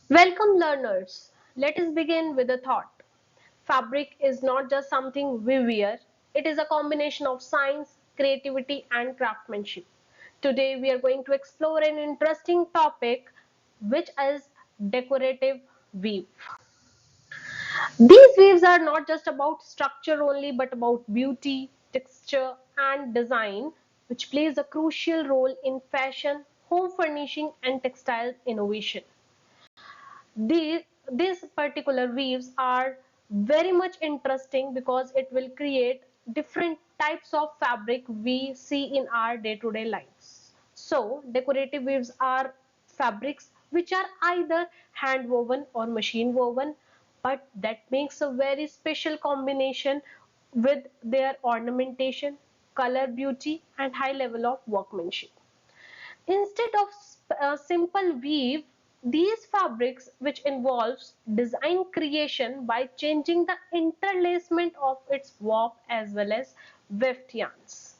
Welcome learners. Let us begin with a thought. Fabric is not just something we wear, it is a combination of science, creativity and craftsmanship. Today we are going to explore an interesting topic which is decorative weave. These weaves are not just about structure only but about beauty, texture and design which plays a crucial role in fashion, home furnishing and textile innovation. These particular weaves are very much interesting because it will create different types of fabric we see in our day-to-day lives. So decorative weaves are fabrics which are either hand woven or machine woven, but that makes a very special combination with their ornamentation, color beauty and high level of workmanship. Instead of a simple weave, these fabrics which involves design creation by changing the interlacement of its warp as well as weft yarns.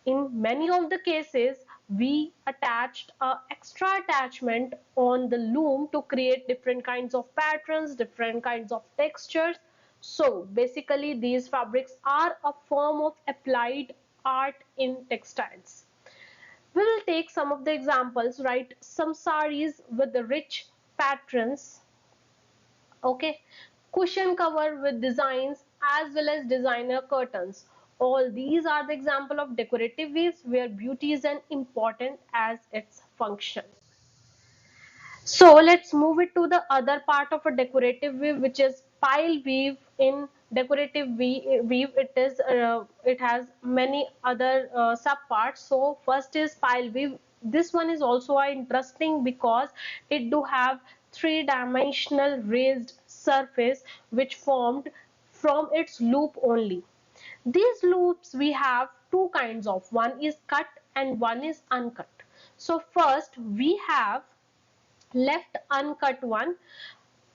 In many of the cases, we attached a extra attachment on the loom to create different kinds of patterns, different kinds of textures. So basically these fabrics are a form of applied art in textiles. We will take some of the examples, right? Some sarees with the rich patterns, okay, cushion cover with designs as well as designer curtains. All these are the example of decorative weaves where beauty is as important as its function. So let's move it to the other part of a decorative weave, which is pile weave. In decorative weave, it has many other sub parts. So first is pile weave. This one is also interesting because it do have three-dimensional raised surface which formed from its loop only. These loops we have two kinds of. One is cut and one is uncut. So first we have left uncut one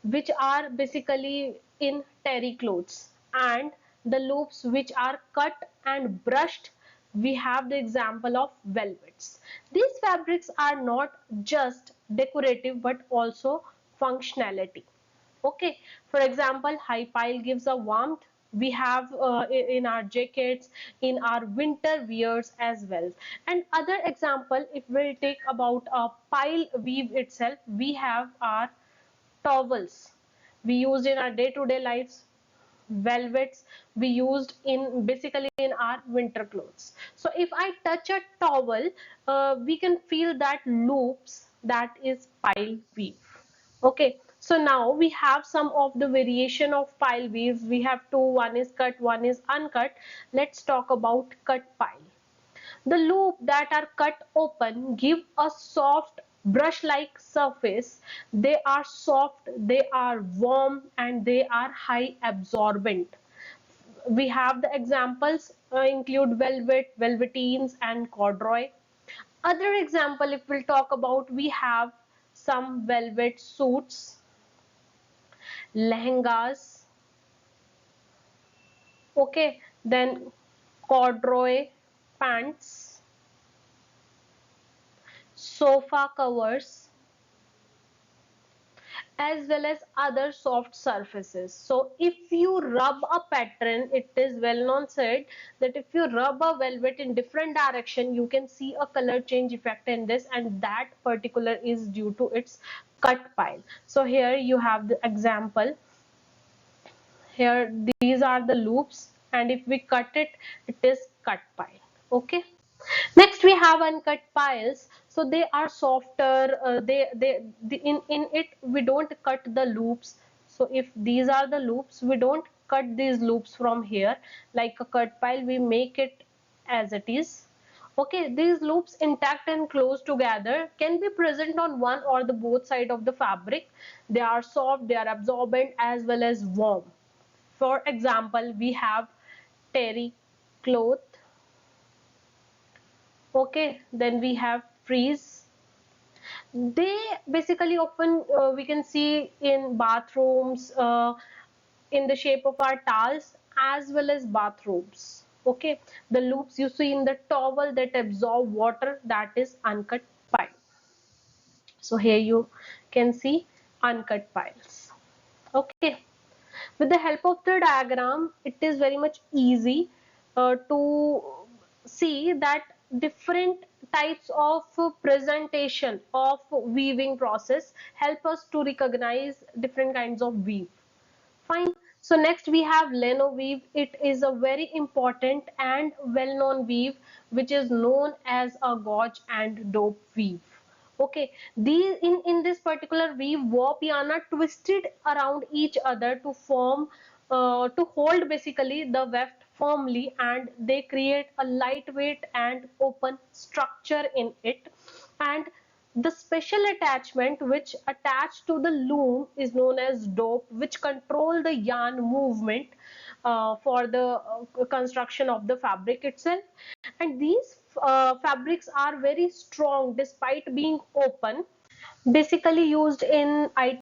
which are basically in terry clothes, and the loops which are cut and brushed, we have the example of velvets. These fabrics are not just decorative but also functionality. Okay, for example, high pile gives a warmth. We have in our jackets, in our winter wears as well. And other example, if we take about a pile weave itself, we have our towels we used in our day-to-day lives, velvets we used in basically in our winter clothes. So if I touch a towel, we can feel that loops, that is pile weave. Okay, so now we have some of the variation of pile weaves. We have two, one is cut, one is uncut. Let's talk about cut pile. The loop that are cut open give a soft brush-like surface. They are soft, they are warm, and they are high absorbent. We have the examples include velvet, velveteens, and corduroy. Other example, if we'll talk about, we have some velvet suits, lehengas, okay, then corduroy pants, sofa covers, as well as other soft surfaces. So if you rub a pattern, it is well known said that if you rub a velvet in different direction, you can see a color change effect in this, and that particular is due to its cut pile. So here you have the example. Here these are the loops, and if we cut it, it is cut pile. Okay. Next we have uncut piles. So they are softer. In it we don't cut the loops. So if these are the loops, we don't cut these loops from here like a cut pile. We make it as it is. Okay, these loops intact and close together can be present on one or the both side of the fabric. They are soft, they are absorbent as well as warm. For example, we have terry cloth. Okay, then we have frieze. They basically often we can see in bathrooms in the shape of our towels as well as bathrobes. Okay, the loops you see in the towel that absorb water, that is uncut pipe. So here you can see uncut piles. Okay, with the help of the diagram, it is very much easy to see that different types of presentation of weaving process help us to recognize different kinds of weave. Fine. So next we have Lino weave. It is a very important and well-known weave which is known as a gauge and dope weave. Okay, these in this particular weave, warp yarn are twisted around each other to form to hold basically the weft firmly, and they create a lightweight and open structure in it. And the special attachment which attached to the loom is known as dope, which control the yarn movement for the construction of the fabric itself. And these fabrics are very strong despite being open, basically used in IT